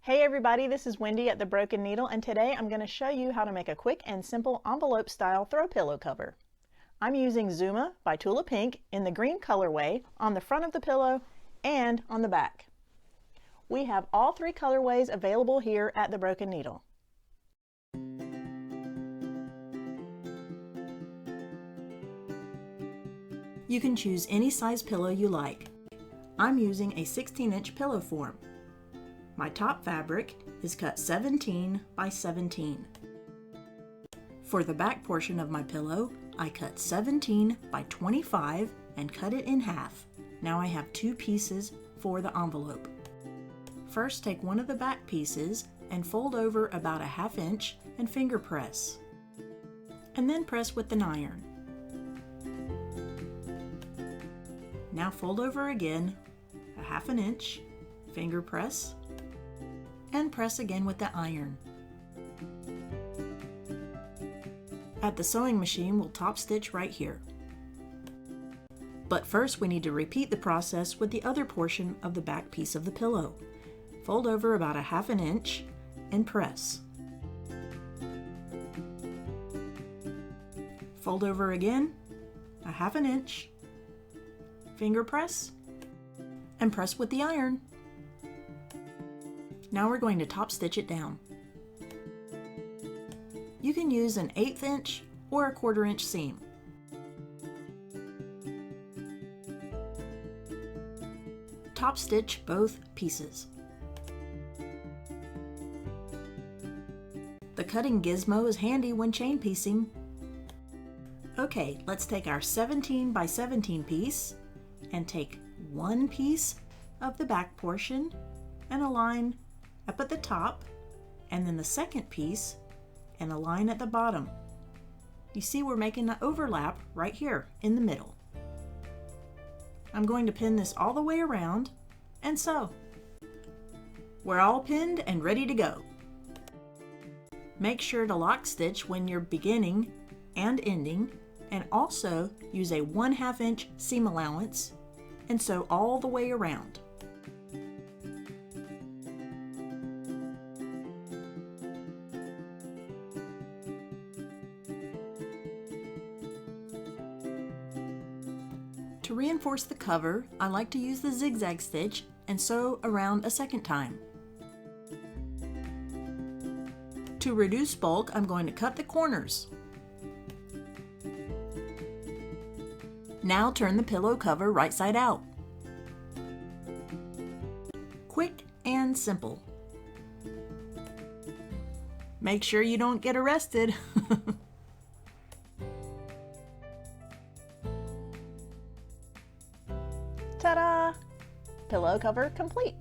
Hey everybody, this is Wendy at The Broken Needle, and today I'm going to show you how to make a quick and simple envelope style throw pillow cover. I'm using Zuma by Tula Pink in the green colorway on the front of the pillow and on the back. We have all three colorways available here at The Broken Needle. You can choose any size pillow you like. I'm using a 16-inch pillow form. My top fabric is cut 17 by 17. For the back portion of my pillow, I cut 17 by 25 and cut it in half. Now I have two pieces for the envelope. First, take one of the back pieces and fold over about a ½ inch and finger press. And then press with an iron. Now fold over again a ½ inch, finger press, and press again with the iron. At the sewing machine, we'll top stitch right here. But first we need to repeat the process with the other portion of the back piece of the pillow. Fold over about a ½ inch and press. Fold over again a ½ inch, finger press, and press with the iron. Now we're going to top stitch it down. You can use an 1/8 inch or a 1/4 inch seam. Top stitch both pieces. The cutting gizmo is handy when chain piecing. Okay, let's take our 17 by 17 piece and take one piece of the back portion and align up at the top, and then the second piece and a line at the bottom. You see we're making an overlap right here in the middle. I'm going to pin this all the way around and sew. We're all pinned and ready to go. Make sure to lock stitch when you're beginning and ending, and also use a 1/2 inch seam allowance and sew all the way around. To reinforce the cover, I like to use the zigzag stitch and sew around a second time. To reduce bulk, I'm going to cut the corners. Now turn the pillow cover right side out. Quick and simple. Make sure you don't get arrested. Ta-da! Pillow cover complete.